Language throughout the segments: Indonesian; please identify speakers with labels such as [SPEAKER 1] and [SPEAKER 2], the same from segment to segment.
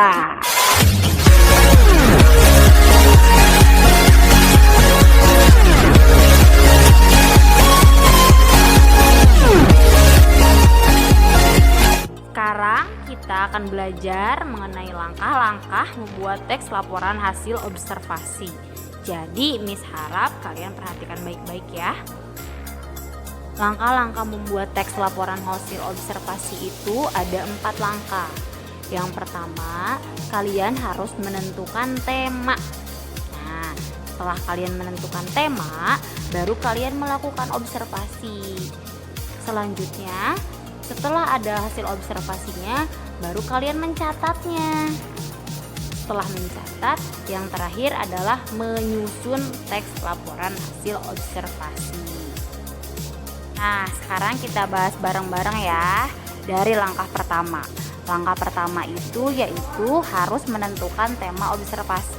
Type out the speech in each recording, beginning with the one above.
[SPEAKER 1] Sekarang kita akan belajar mengenai langkah-langkah membuat teks laporan hasil observasi. Jadi Miss harap kalian perhatikan baik-baik ya. Langkah-langkah membuat teks laporan hasil observasi itu ada 4 langkah. Yang pertama, kalian harus menentukan tema. Nah, setelah kalian menentukan tema, baru kalian melakukan observasi. Selanjutnya, setelah ada hasil observasinya, baru kalian mencatatnya. Setelah mencatat, yang terakhir adalah menyusun teks laporan hasil observasi. Nah, sekarang kita bahas bareng-bareng ya. Dari langkah pertama. Langkah pertama itu yaitu harus menentukan tema observasi.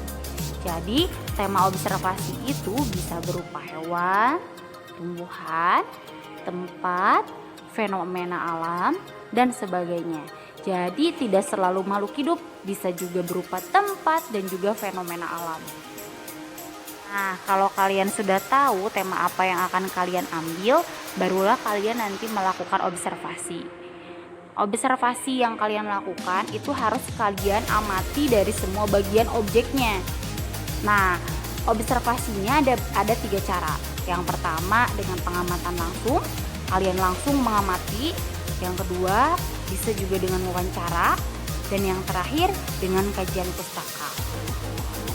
[SPEAKER 1] Jadi, tema observasi itu bisa berupa hewan, tumbuhan, tempat, fenomena alam, dan sebagainya. Jadi tidak selalu makhluk hidup, bisa juga berupa tempat dan juga fenomena alam. Nah, kalau kalian sudah tahu tema apa yang akan kalian ambil, barulah kalian nanti melakukan observasi. Observasi yang kalian lakukan itu harus kalian amati dari semua bagian objeknya. Nah, observasinya ada 3 cara. Yang pertama dengan pengamatan langsung, kalian langsung mengamati. Yang kedua bisa juga dengan wawancara, dan yang terakhir dengan kajian pustaka.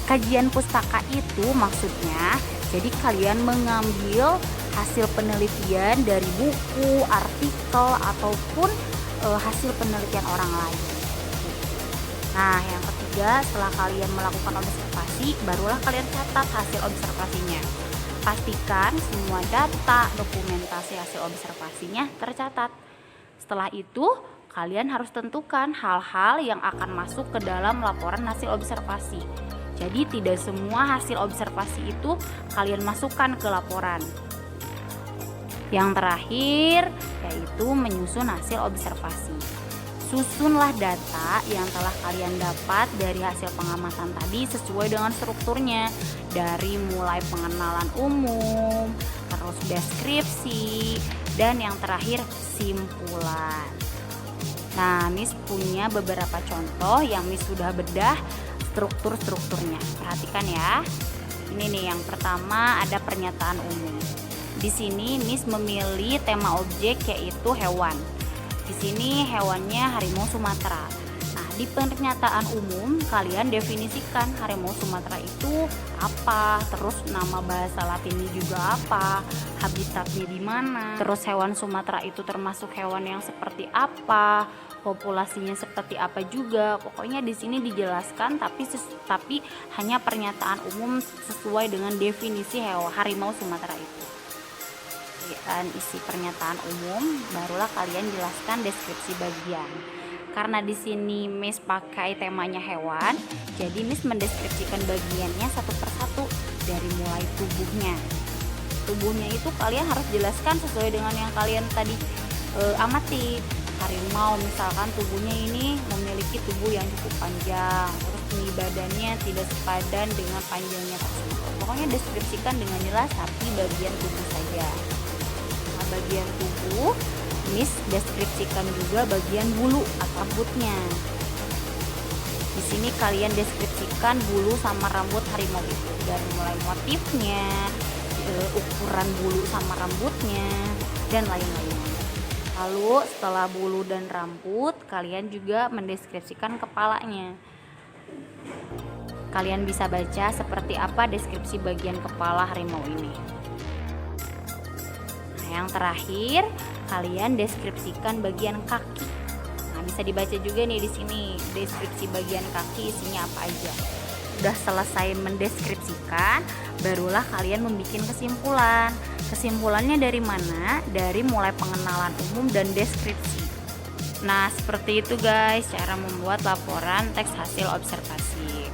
[SPEAKER 1] Kajian pustaka itu maksudnya jadi kalian mengambil hasil penelitian dari buku, artikel, ataupun hasil penelitian orang lain. Nah, yang ketiga, setelah kalian melakukan observasi, barulah kalian catat hasil observasinya. Pastikan semua data, dokumentasi hasil observasinya tercatat. Setelah itu, kalian harus tentukan hal-hal yang akan masuk ke dalam laporan hasil observasi. Jadi tidak semua hasil observasi itu kalian masukkan ke laporan. Yang terakhir yaitu menyusun hasil observasi. Susunlah data yang telah kalian dapat dari hasil pengamatan tadi sesuai dengan strukturnya. Dari mulai pengenalan umum, terus deskripsi, dan yang terakhir simpulan. Nah, Miss punya beberapa contoh yang Miss sudah bedah strukturnya. Perhatikan ya. Ini nih, yang pertama ada pernyataan umum. Di sini Miss memilih tema objek yaitu hewan. Di sini hewannya harimau Sumatera. Nah, di pernyataan umum kalian definisikan harimau Sumatera itu apa, terus nama bahasa Latinnya juga apa, habitatnya di mana, terus hewan Sumatera itu termasuk hewan yang seperti apa, populasinya seperti apa juga. Pokoknya di sini dijelaskan tapi hanya pernyataan umum sesuai dengan definisi harimau Sumatera itu. Dan isi pernyataan umum, barulah kalian jelaskan deskripsi bagian. Karena di sini Miss pakai temanya hewan, jadi Miss mendeskripsikan bagiannya satu persatu dari mulai tubuhnya. Tubuhnya itu kalian harus jelaskan sesuai dengan yang kalian tadi amati. Harimau misalkan tubuhnya ini memiliki tubuh yang cukup panjang, terus tinggi badannya tidak sepadan dengan panjangnya tersebut. Pokoknya deskripsikan dengan jelas tapi bagian tubuh saja. Nah, bagian tubuh Miss deskripsikan juga bagian bulu atau rambutnya. Di sini kalian deskripsikan bulu sama rambut harimau itu dari mulai motifnya, ukuran bulu sama rambutnya, dan lain-lain. Lalu setelah bulu dan rambut, kalian juga mendeskripsikan kepalanya. Kalian bisa baca seperti apa deskripsi bagian kepala harimau ini. Nah, yang terakhir, kalian deskripsikan bagian kaki. Nah, bisa dibaca juga nih di sini deskripsi bagian kaki isinya apa aja. Udah selesai mendeskripsikan, barulah kalian membuat kesimpulan. Kesimpulannya dari mana? Dari mulai pengenalan umum dan deskripsi. Nah, seperti itu guys cara membuat laporan teks hasil observasi.